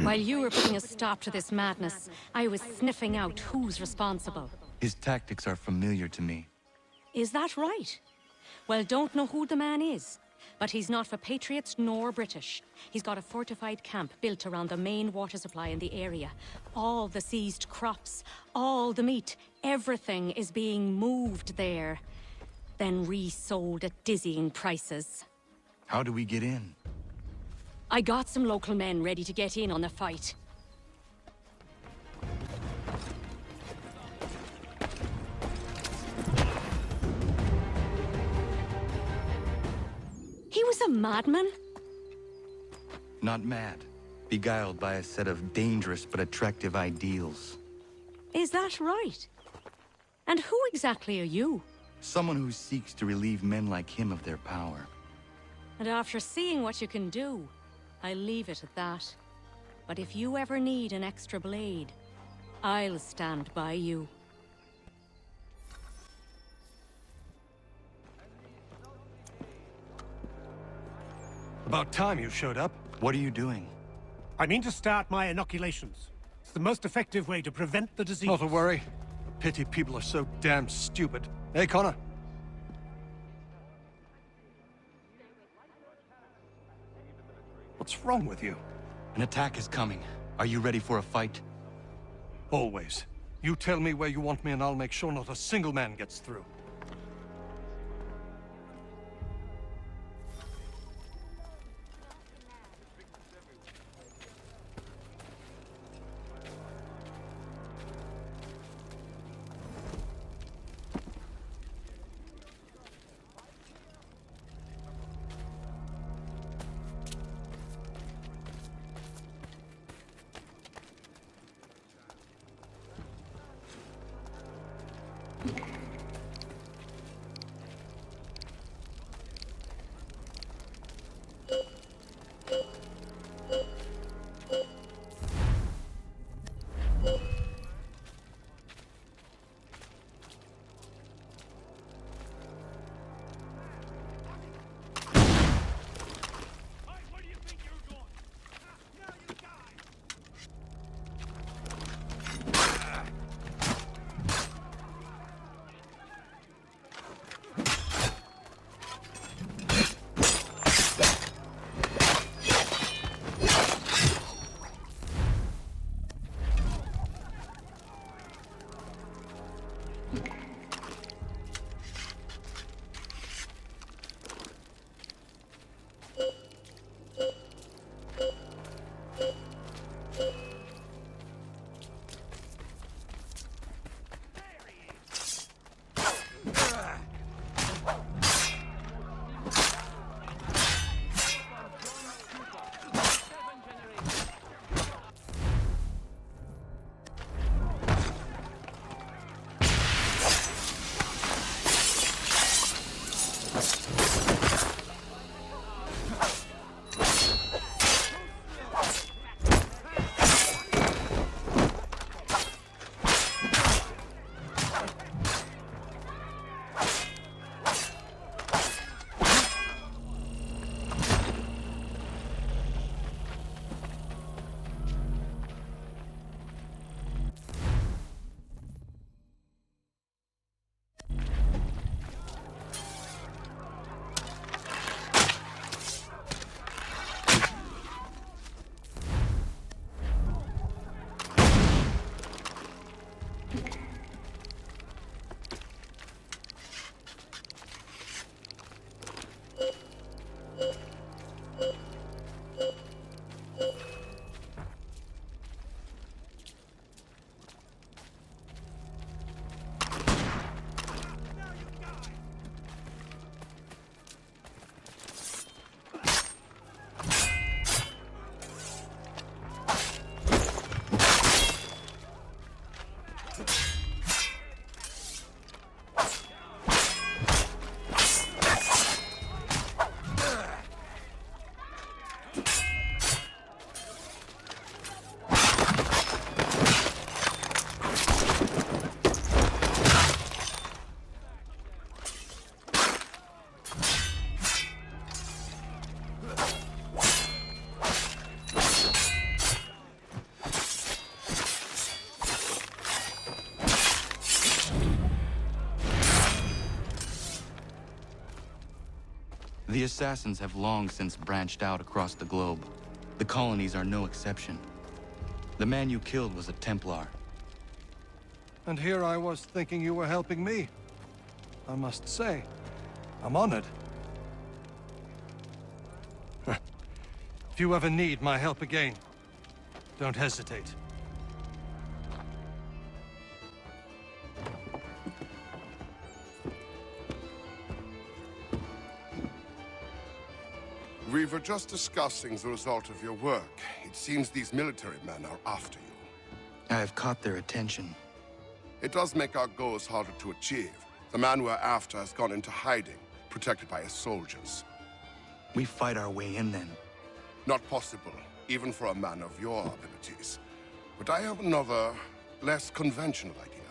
While you were putting a stop to this madness, I was sniffing out who's responsible. His tactics are familiar to me. Is that right? Well, don't know who the man is, but he's not for Patriots nor British. He's got a fortified camp built around the main water supply in the area. All the seized crops, all the meat, everything is being moved there, then resold at dizzying prices. How do we get in? I got some local men ready to get in on the fight. He was a madman? Not mad. Beguiled by a set of dangerous but attractive ideals. Is that right? And who exactly are you? Someone who seeks to relieve men like him of their power. And after seeing what you can do, I leave it at that. But if you ever need an extra blade, I'll stand by you. About time you showed up. What are you doing? I mean to start my inoculations. It's the most effective way to prevent the disease. Not to worry. Pity people are so damn stupid. Hey, Connor. What's wrong with you? An attack is coming. Are you ready for a fight? Always. You tell me where you want me and I'll make sure not a single man gets through. The assassins have long since branched out across the globe. The colonies are no exception. The man you killed was a Templar. And here I was thinking you were helping me. I must say, I'm honored. If you ever need my help again, don't hesitate. We were just discussing the result of your work. It seems these military men are after you. I have caught their attention. It does make our goals harder to achieve. The man we're after has gone into hiding, protected by his soldiers. We fight our way in then. Not possible, even for a man of your abilities. But I have another, less conventional idea.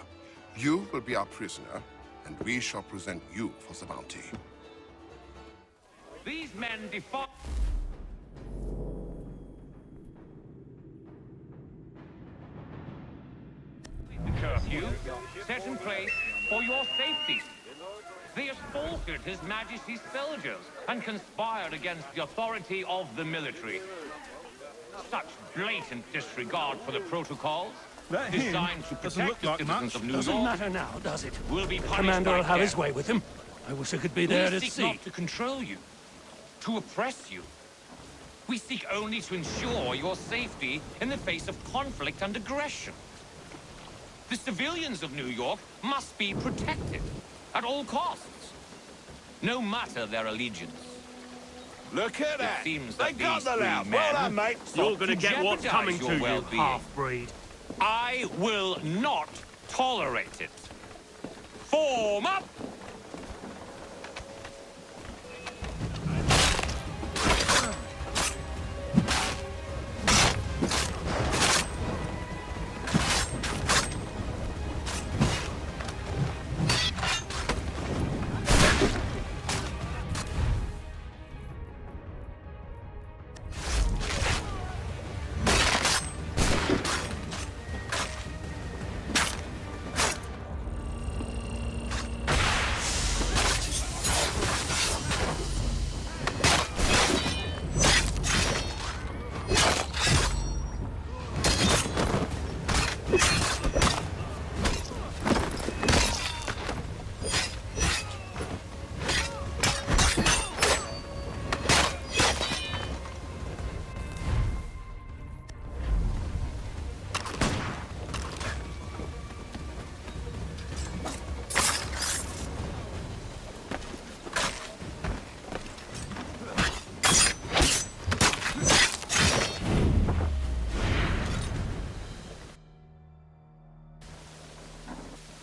You will be our prisoner, and we shall present you for the bounty. These men defy... The curfew set in place for your safety. They assaulted His Majesty's soldiers and conspired against the authority of the military. Such blatant disregard for the protocols, designed to protect the citizens of New York, Doesn't matter now, does it? will be punished Commander by will have his death. way with him. I wish I could be there We to seek see. not to control you, to oppress you. We seek only to ensure your safety in the face of conflict and aggression. The civilians of New York must be protected at all costs, no matter their allegiance. Look at that! It seems They that got these the three loud. men Well done, mate. You're gonna get what's coming your to you, well-being. half-breed. I will not tolerate it. Form up!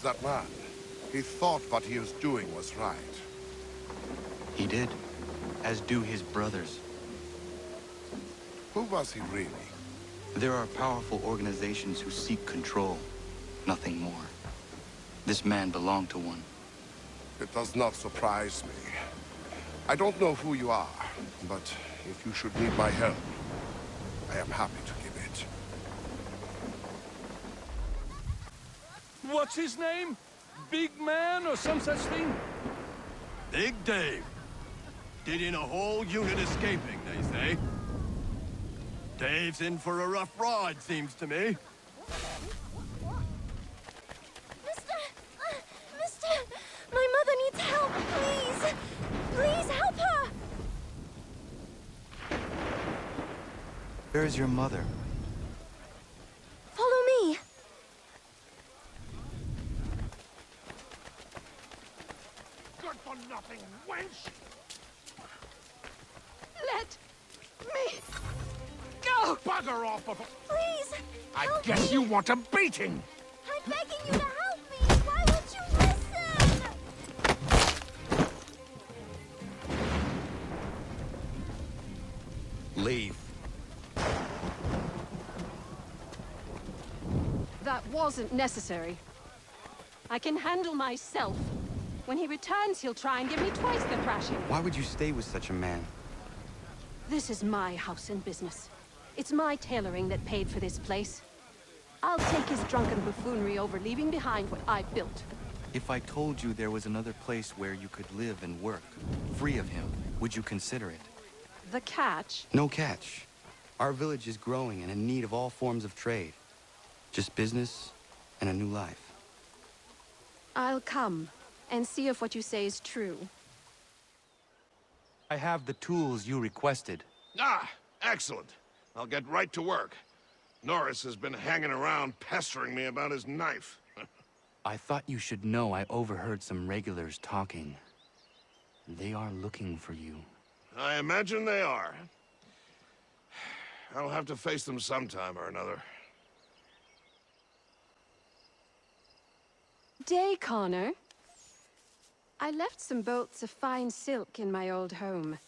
That man, he thought what he was doing was right. He did, as do his brothers. Who was he really? There are powerful organizations who seek control, nothing more. This man belonged to one. It does not surprise me. I don't know who you are, but if you should need my help, I am happy to give it. What's his name? Big Man or some such thing? Big Dave. Did in a whole unit escaping, they say. Dave's in for a rough ride, seems to me. Mister! My mother needs help, please! Please help her! Where is your mother? Follow me! Good for nothing, wench! Let me go! Bugger off before... Please! I Help guess me. you want a beating! I'm begging you to help me! Why won't you listen? Leave. That wasn't necessary. I can handle myself. When he returns, he'll try and give me twice the thrashing. Why would you stay with such a man? This is my house and business. It's my tailoring that paid for this place. I'll take his drunken buffoonery over leaving behind what I built. If I told you there was another place where you could live and work, free of him, Would you consider it? The catch? No catch. Our village is growing and in need of all forms of trade. Just business and a new life. I'll come and see if what you say is true. I have the tools you requested. Ah, excellent. I'll get right to work. Norris has been hanging around pestering me about his knife. I thought you should know I overheard some regulars talking. They are looking for you. I imagine they are. I'll have to face them sometime or another. Day, Connor. I left some bolts of fine silk in my old home.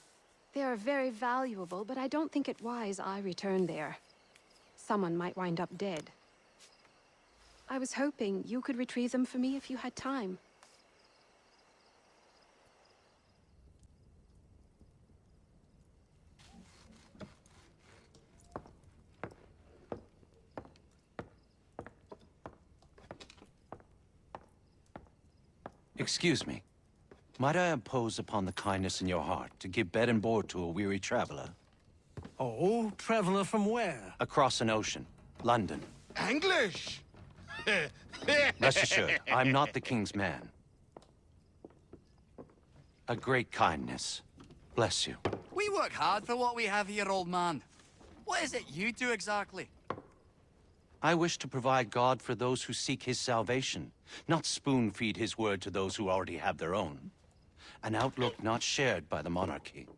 They are very valuable, but I don't think it wise I return there. Someone might wind up dead. I was hoping you could retrieve them for me if you had time. Excuse me. Might I impose upon the kindness in your heart to give bed and board to a weary traveler? Oh, traveler from where? Across an ocean. London. English! Rest assured, I'm not the king's man. A great kindness. Bless you. We work hard for what we have here, old man. What is it you do exactly? I wish to provide God for those who seek his salvation, not spoon-feed his word to those who already have their own. An outlook not shared by the monarchy.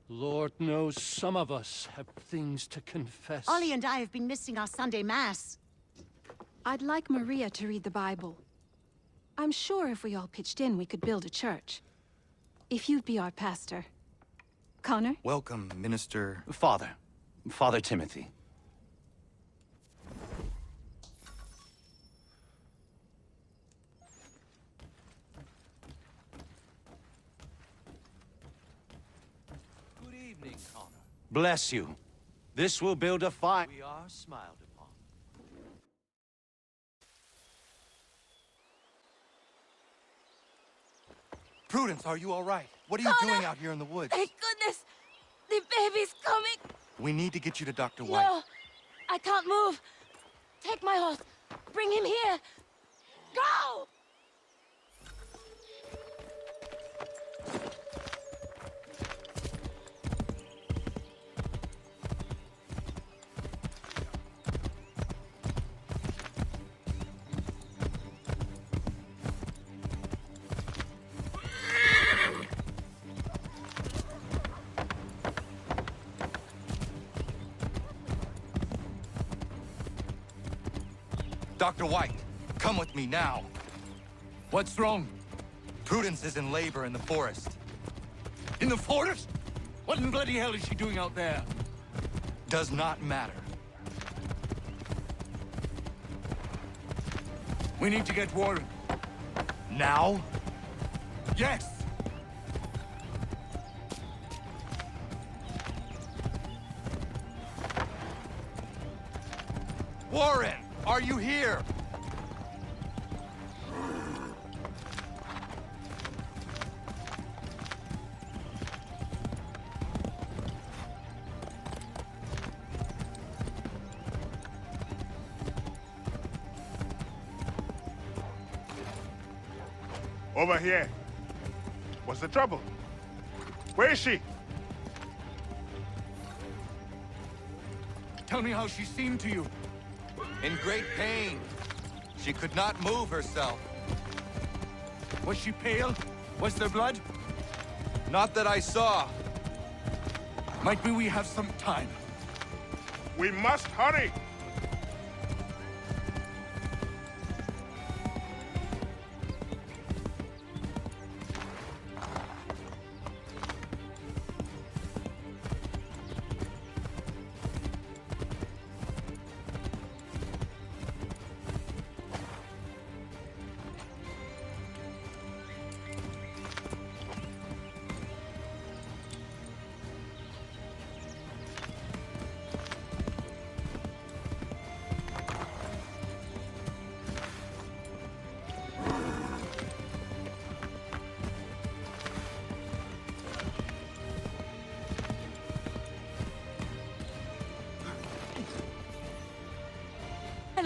Lord knows some of us have things to confess. Ollie and I have been missing our Sunday Mass. I'd like Maria to read the Bible. I'm sure if we all pitched in, we could build a church. If you'd be our pastor. Connor? Welcome, Minister... Father Timothy. Good evening, Connor. Bless you. This will build a fire. We are smiled upon. Prudence, are you all right? What are you doing out here in the woods? Thank goodness! The baby's coming! We need to get you to Dr. White. No! I can't move! Take my horse! Bring him here! Go! Dr. White, come with me now. What's wrong? Prudence is in labor in the forest. In the forest? What in bloody hell is she doing out there? Does not matter. We need to get Warren. Now? Yes! Warren, are you here? Over here. What's the trouble? Where is she? Tell me how she seemed to you. In great pain. She could not move herself. Was she pale? Was there blood? Not that I saw. Might be we have some time. We must hurry!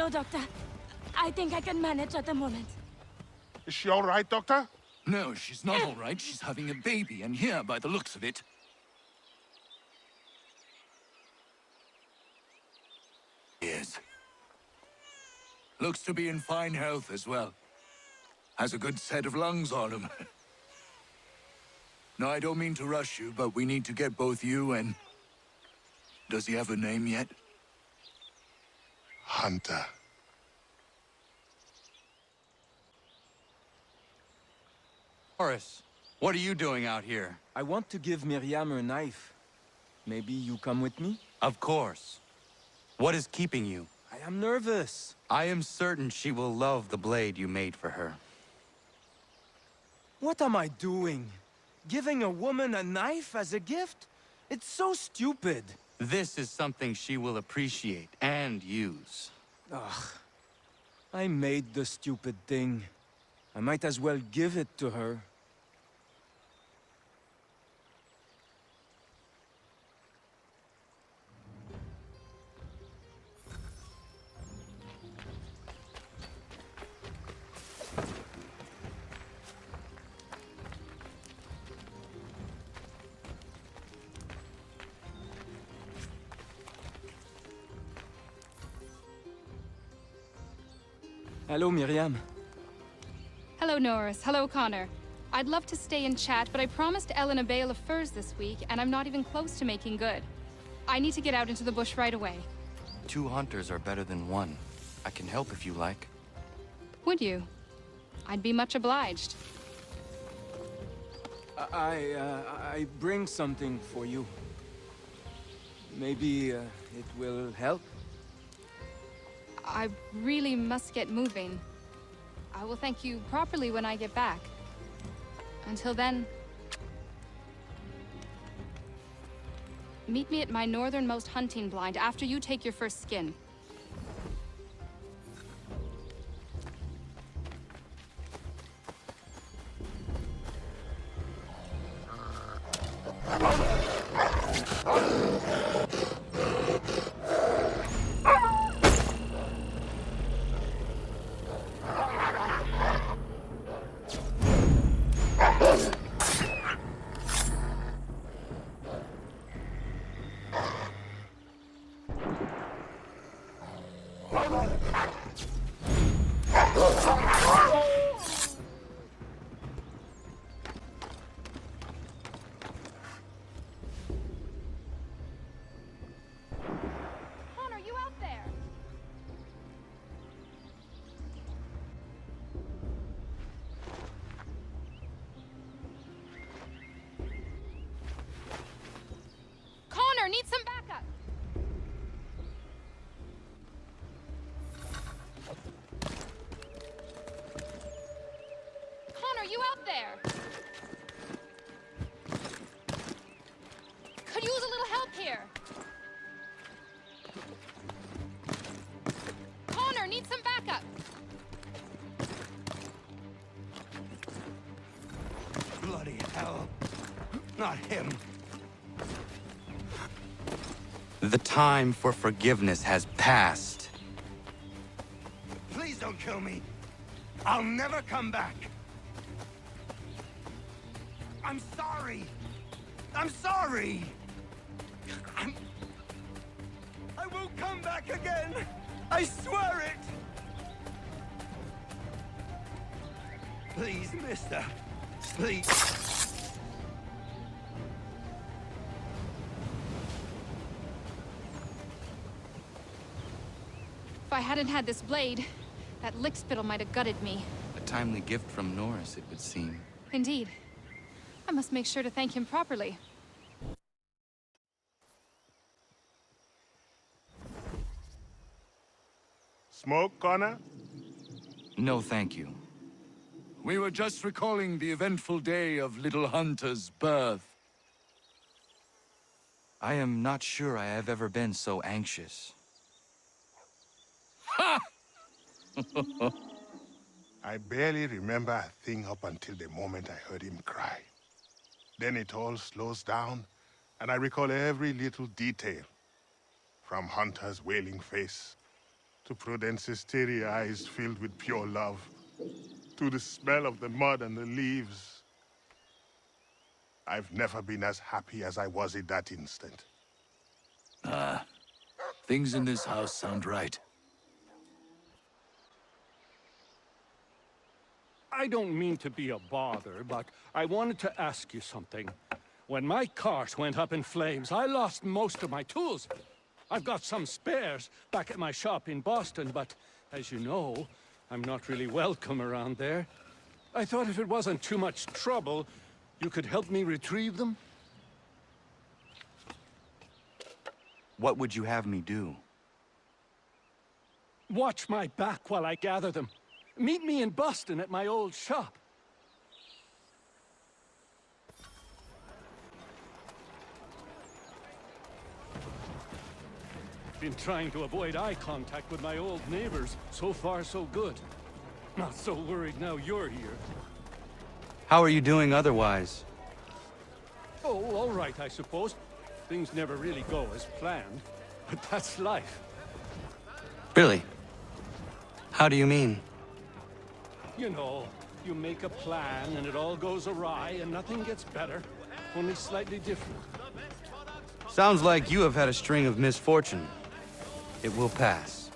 No, Doctor. I think I can manage at the moment. Is she all right, Doctor? No, she's not all right. She's having a baby, and here, by the looks of it. Yes. Looks to be in fine health as well. Has a good set of lungs on him. No, I don't mean to rush you, but we need to get both you and... Does he have a name yet? Hunter. Horace, what are you doing out here? I want to give Miriam a knife. Maybe you come with me? Of course. What is keeping you? I am nervous. I am certain she will love the blade you made for her. What am I doing? Giving a woman a knife as a gift? It's so stupid. This is something she will appreciate and use. Ugh. I made the stupid thing. I might as well give it to her. Hello, Miriam. Hello, Norris. Hello, Connor. I'd love to stay and chat, but I promised Ellen a bale of furs this week, and I'm not even close to making good. I need to get out into the bush right away. 2 hunters are better than 1. I can help if you like. Would you? I'd be much obliged. I bring something for you. Maybe it will help? I really must get moving. I will thank you properly when I get back. Until then... meet me at my northernmost hunting blind after you take your first skin. Connor, you out there? Connor, need some backup! Connor, you out there? Could use a little help here. Connor, need some backup. Bloody hell. Not him. The time for forgiveness has passed. Please don't kill me. I'll never come back. I'm sorry. I'm sorry. I won't come back again. I swear it. Please, mister. Please. If I hadn't had this blade, that lickspittle might have gutted me. A timely gift from Norris, it would seem. Indeed. I must make sure to thank him properly. Smoke, Connor? No, thank you. We were just recalling the eventful day of little Hunter's birth. I am not sure I have ever been so anxious. Ha! I barely remember a thing up until the moment I heard him cry. Then it all slows down, and I recall every little detail. From Hunter's wailing face, to Prudence's teary eyes filled with pure love, to the smell of the mud and the leaves. I've never been as happy as I was in that instant. Ah, things in this house sound right. I don't mean to be a bother, but I wanted to ask you something. When my cart went up in flames, I lost most of my tools. I've got some spares back at my shop in Boston, but as you know, I'm not really welcome around there. I thought if it wasn't too much trouble, you could help me retrieve them? What would you have me do? Watch my back while I gather them. Meet me in Boston at my old shop. Been trying to avoid eye contact with my old neighbors. So far, so good. Not so worried now you're here. How are you doing otherwise? Oh, all right, I suppose. Things never really go as planned, but that's life. Really? How do you mean? You know, you make a plan and it all goes awry and nothing gets better, only slightly different. Sounds like you have had a string of misfortune. It will pass.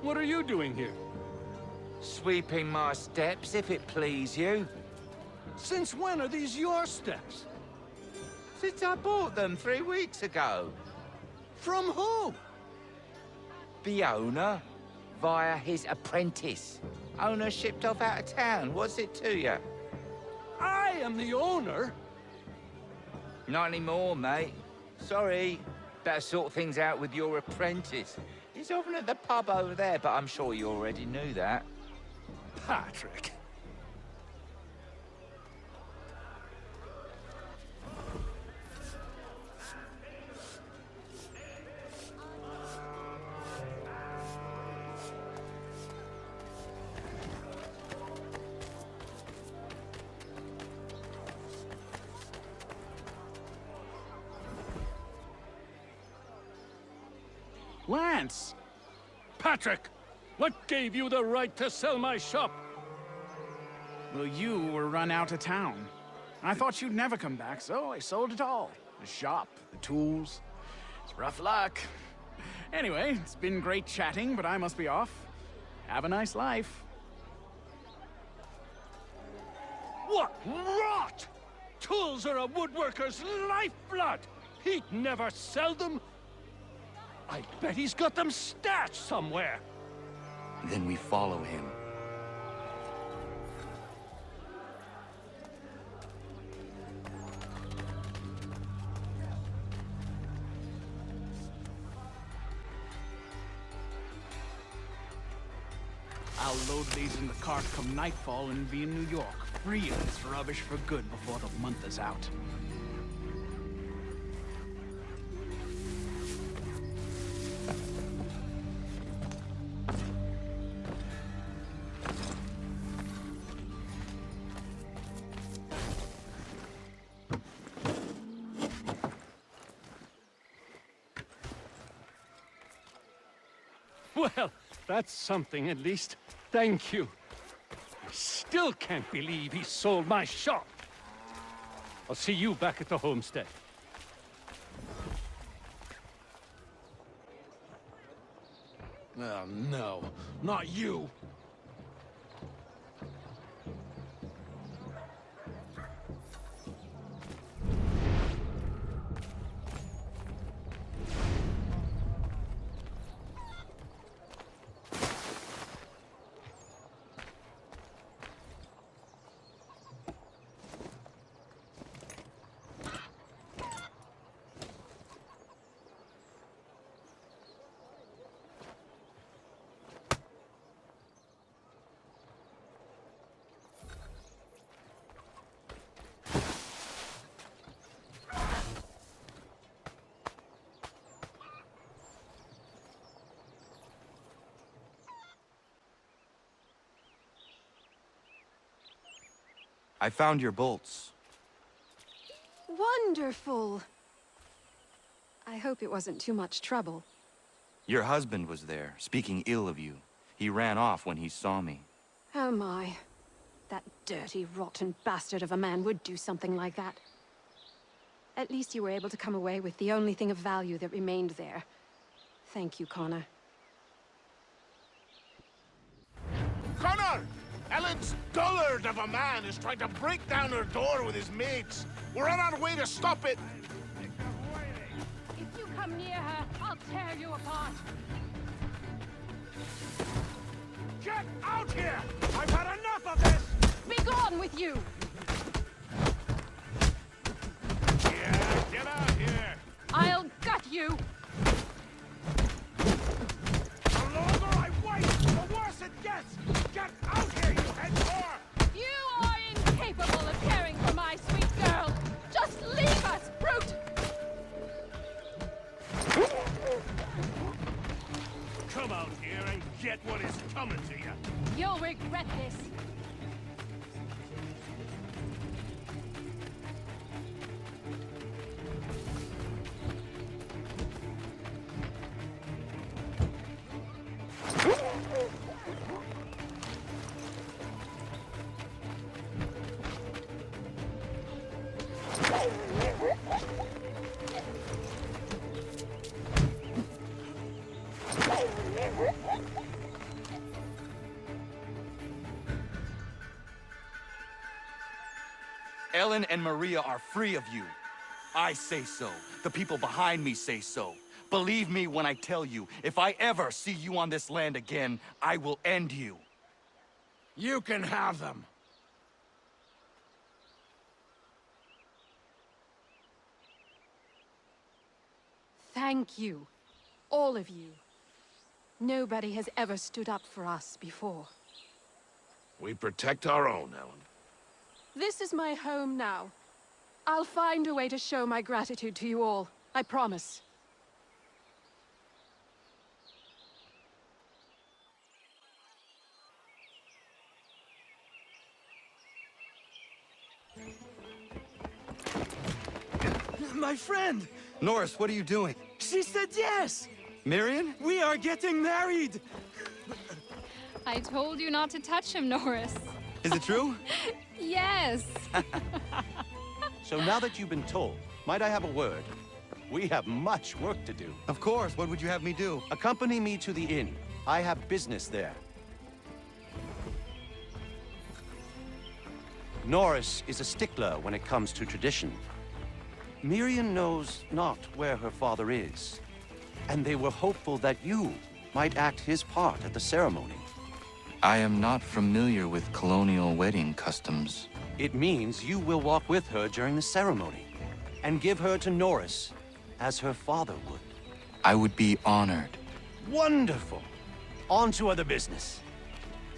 What are you doing here? Sweeping my steps, if it please you. Since when are these your steps? Since I bought them 3 weeks ago. From who? The owner, via his apprentice. Owner shipped off out of town. What's it to you? I am the owner? Not anymore, mate. Sorry. Better sort things out with your apprentice. He's often at the pub over there, but I'm sure you already knew that. Patrick. Lance! Patrick! What gave you the right to sell my shop? Well, you were run out of town. I thought you'd never come back, so I sold it all. The shop, the tools. It's rough luck. Anyway, it's been great chatting, but I must be off. Have a nice life. What rot! Tools are a woodworker's lifeblood! He'd never sell them! I bet he's got them stashed somewhere! Then we follow him. I'll load these in the cart come nightfall and be in New York, free of this rubbish for good before the month is out. Well, that's something at least. Thank you. I still can't believe he sold my shop. I'll see you back at the homestead. Oh, no. Not you! I found your bolts. Wonderful. I hope it wasn't too much trouble. Your husband was there, speaking ill of you. He ran off when he saw me. Oh my. That dirty, rotten bastard of a man would do something like that. At least you were able to come away with the only thing of value that remained there. Thank you, Connor. Connor! Ellen's dullard of a man is trying to break down her door with his mates. We're on our way to stop it. If you come near her, I'll tear you apart. Get out here! I've had enough of this! Be gone with you! Yeah, get out here! I'll gut you! The longer I wait, the worse it gets! Get out here, you head whore! You are incapable of caring for my sweet girl! Just leave us, brute! Come out here and get what is coming to you! You'll regret this! Ellen and Maria are free of you. I say so. The people behind me say so. Believe me when I tell you, if I ever see you on this land again, I will end you. You can have them. Thank you. All of you. Nobody has ever stood up for us before. We protect our own, Ellen. This is my home now. I'll find a way to show my gratitude to you all. I promise. My friend! Norris, what are you doing? She said yes! Mirian? We are getting married! I told you not to touch him, Norris. Is it true? Yes. So now that you've been told, might I have a word? We have much work to do. Of course. What would you have me do? Accompany me to the inn. I have business there. Norris is a stickler when it comes to tradition. Miriam knows not where her father is, and they were hopeful that you might act his part at the ceremony. I am not familiar with colonial wedding customs. It means you will walk with her during the ceremony, and give her to Norris, as her father would. I would be honored. Wonderful! On to other business.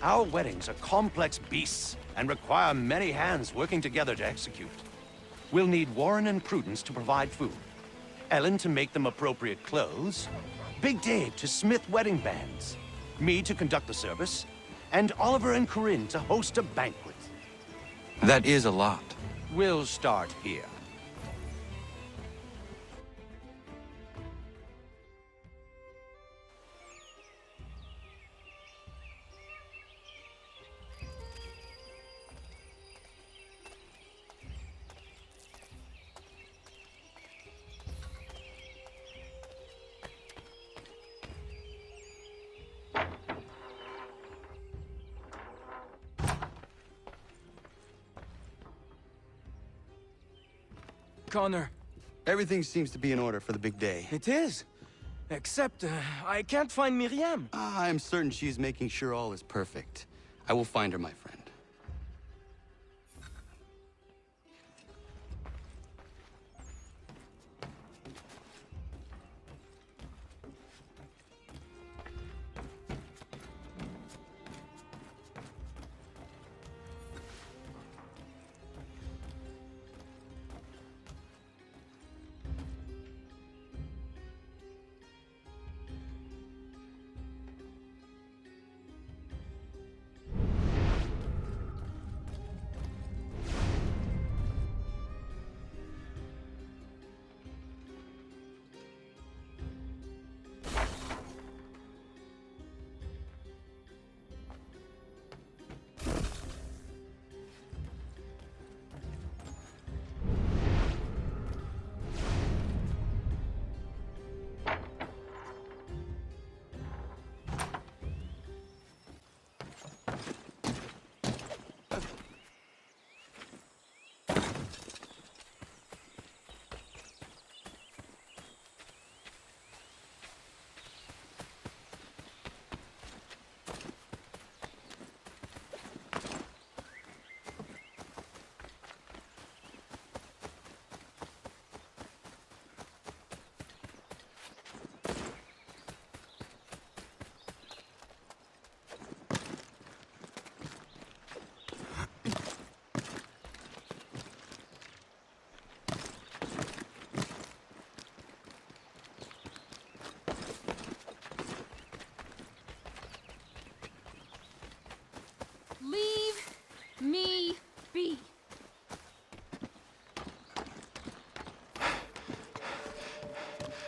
Our weddings are complex beasts, and require many hands working together to execute. We'll need Warren and Prudence to provide food, Ellen to make them appropriate clothes, Big Dave to smith wedding bands, me to conduct the service, and Oliver and Corinne to host a banquet. That is a lot. We'll start here. Connor. Everything seems to be in order for the big day. It is. Except, I can't find Miriam. I'm certain she's making sure all is perfect. I will find her, my friend.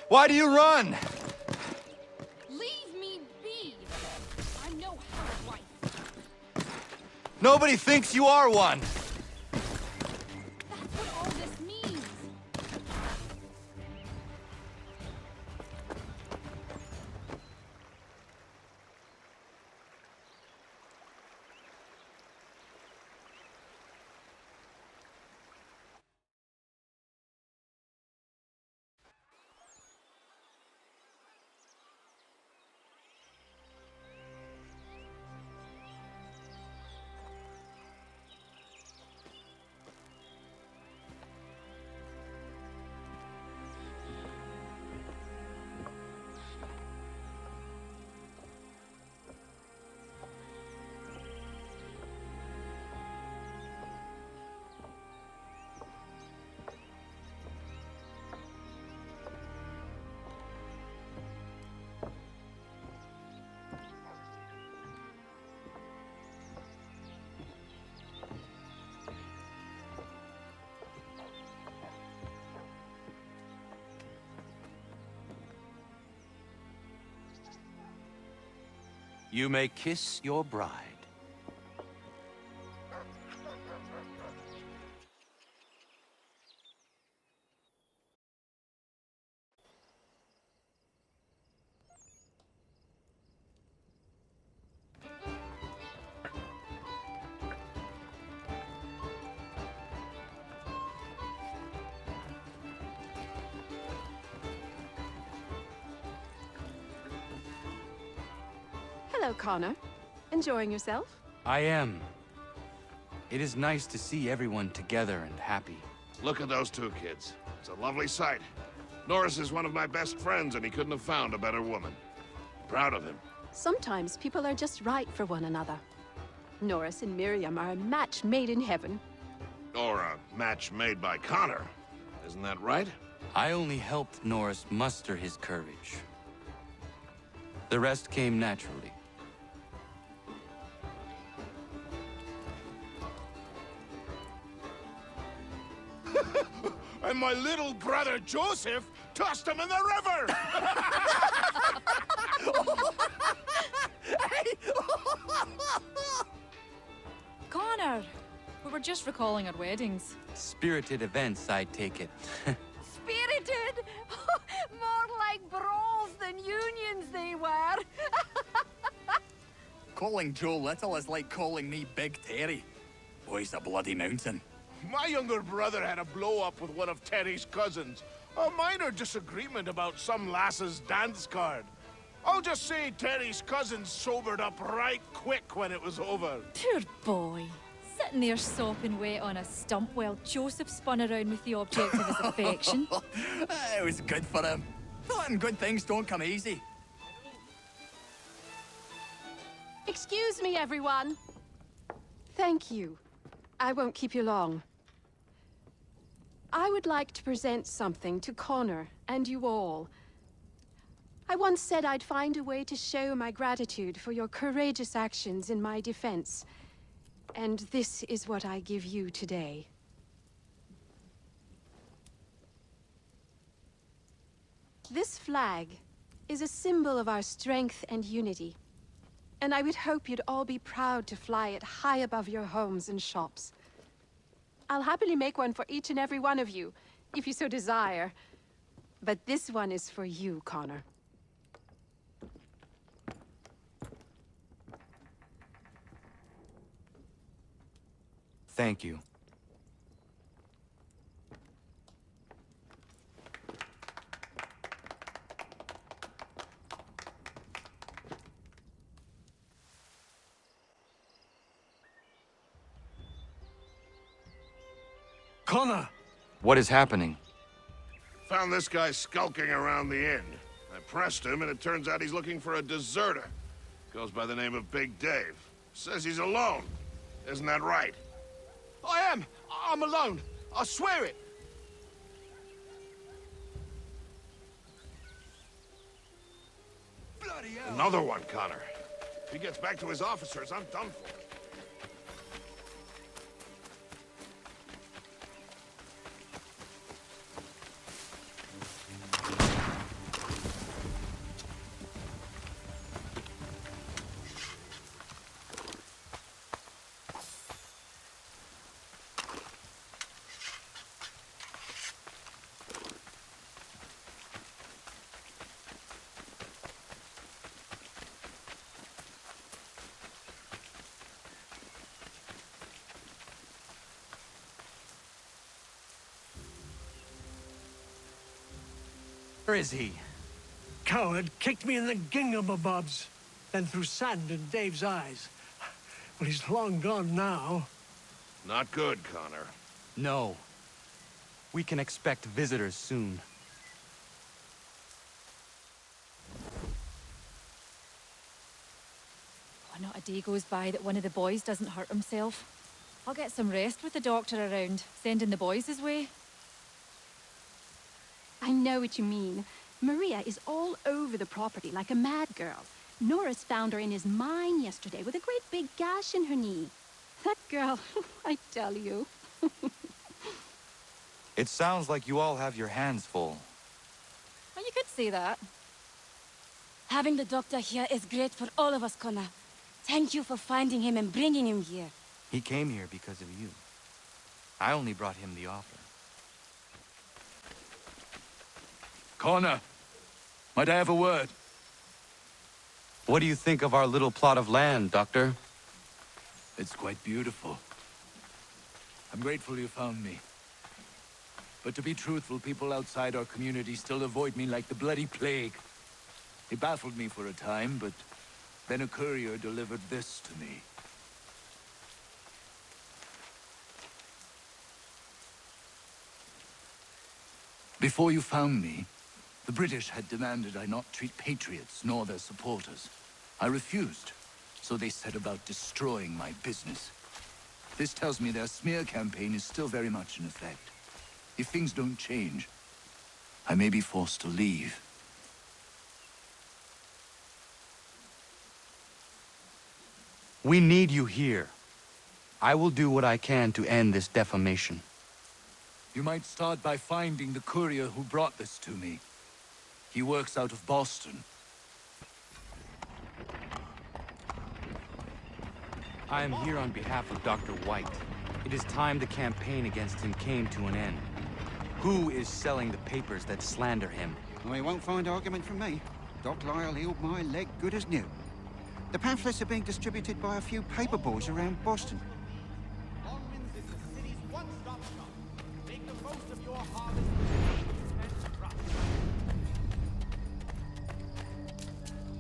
Why do you run? Leave me be! I'm no housewife. Nobody thinks you are one. That's what all this means. You may kiss your bride. Hello, Connor. Enjoying yourself? I am. It is nice to see everyone together and happy. Look at those two kids. It's a lovely sight. Norris is one of my best friends, and he couldn't have found a better woman. Proud of him. Sometimes people are just right for one another. Norris and Miriam are a match made in heaven. Or a match made by Connor. Isn't that right? I only helped Norris muster his courage. The rest came naturally. And my little brother Joseph tossed him in the river! Connor! We were just recalling our weddings. Spirited events, I take it. Spirited? More like brawls than unions they were. Calling Joe Little is like calling me Big Terry. Boy's a bloody mountain. My younger brother had a blow-up with one of Terry's cousins. A minor disagreement about some lass's dance card. I'll just say Terry's cousins sobered up right quick when it was over. Poor boy. Sitting there sopping wet on a stump while Joseph spun around with the object of his affection. It was good for him. Thought good things don't come easy. Excuse me, everyone. Thank you. I won't keep you long. I would like to present something to Connor and you all. I once said I'd find a way to show my gratitude for your courageous actions in my defense. And this is what I give you today. This flag is a symbol of our strength and unity. And I would hope you'd all be proud to fly it high above your homes and shops. I'll happily make one for each and every one of you, if you so desire. But this one is for you, Connor. Thank you. Connor! What is happening? Found this guy skulking around the inn. I pressed him, and it turns out he's looking for a deserter. Goes by the name of Big Dave. Says he's alone. Isn't that right? I am. I'm alone. I swear it. Bloody hell. Another one, Connor. If he gets back to his officers, I'm done for. Where is he? Coward kicked me in the gingamabobs, then threw sand in Dave's eyes. Well, he's long gone now. Not good, Connor. No. We can expect visitors soon. Oh, not a day goes by that one of the boys doesn't hurt himself. I'll get some rest with the doctor around, sending the boys his way. I know what you mean. Maria is all over the property like a mad girl. Norris found her in his mine yesterday with a great big gash in her knee. That girl, I tell you. It sounds like you all have your hands full. Well, you could say that. Having the doctor here is great for all of us, Connor. Thank you for finding him and bringing him here. He came here because of you. I only brought him the offer. Connor, might I have a word? What do you think of our little plot of land, Doctor? It's quite beautiful. I'm grateful you found me. But to be truthful, people outside our community still avoid me like the bloody plague. They baffled me for a time, but then a courier delivered this to me. Before you found me, the British had demanded I not treat patriots nor their supporters. I refused, so they set about destroying my business. This tells me their smear campaign is still very much in effect. If things don't change, I may be forced to leave. We need you here. I will do what I can to end this defamation. You might start by finding the courier who brought this to me. He works out of Boston. I am here on behalf of Dr. White. It is time the campaign against him came to an end. Who is selling the papers that slander him? Well, you won't find argument from me. Doc Lyle healed my leg good as new. The pamphlets are being distributed by a few paper boys around Boston.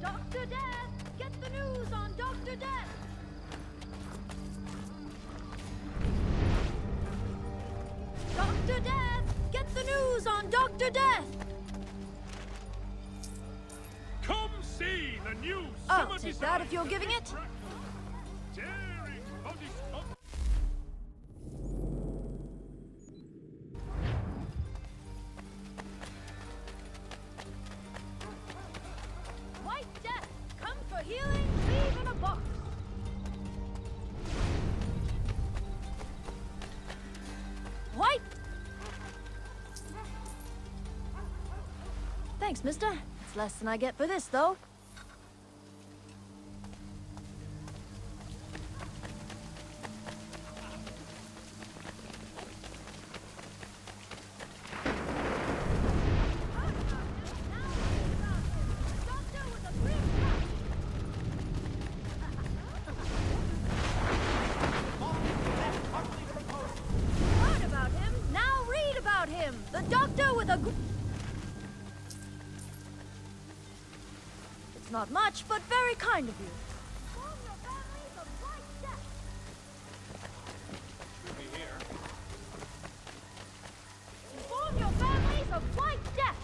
Dr. Death! Get the news on Dr. Death! Dr. Death! Get the news on Dr. Death! Come see the news! I'll take that if you're giving it. White Death! Come for healing, leave in a box! White! Thanks, mister. It's less than I get for this, though. Heard about him, now read about him! The doctor with a... It's not much, but very kind of you. Inform your families of White Death!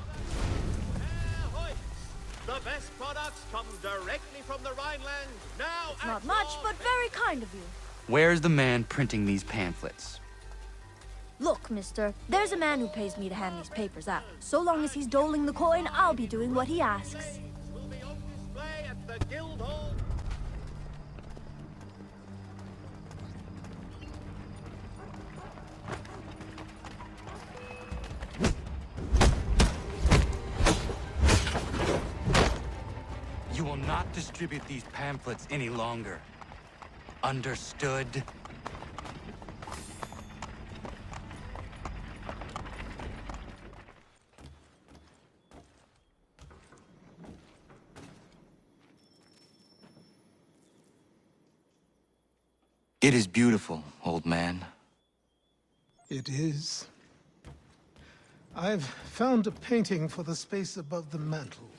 The best products come directly from the Rhineland, now It's not much, but very kind of you. Where's the man printing these pamphlets? Look, mister, there's a man who pays me to hand these papers out. So long as he's doling the coin, I'll be doing what he asks. at the Guildhall. You will not distribute these pamphlets any longer. Understood? It is beautiful, old man. It is. I've found a painting for the space above the mantle.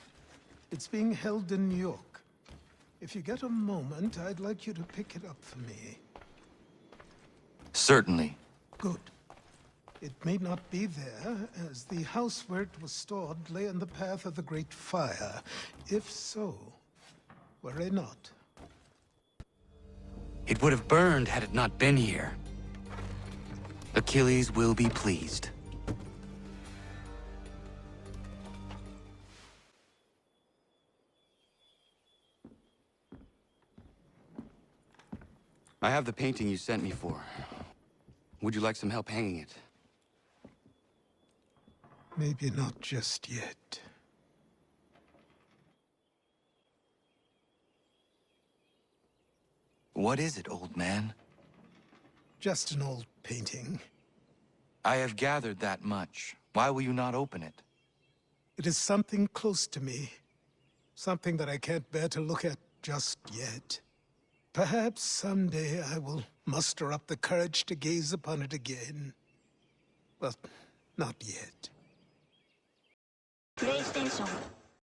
It's being held in New York. If you get a moment, I'd like you to pick it up for me. Certainly. Good. It may not be there, as the house where it was stored lay in the path of the Great Fire. If so, worry not. It would have burned had it not been here. Achilles will be pleased. I have the painting you sent me for. Would you like some help hanging it? Maybe not just yet. What is it, old man? Just an old painting. I have gathered that much. Why will you not open it? It is something close to me. Something that I can't bear to look at just yet. Perhaps someday I will muster up the courage to gaze upon it again. But not yet. PlayStation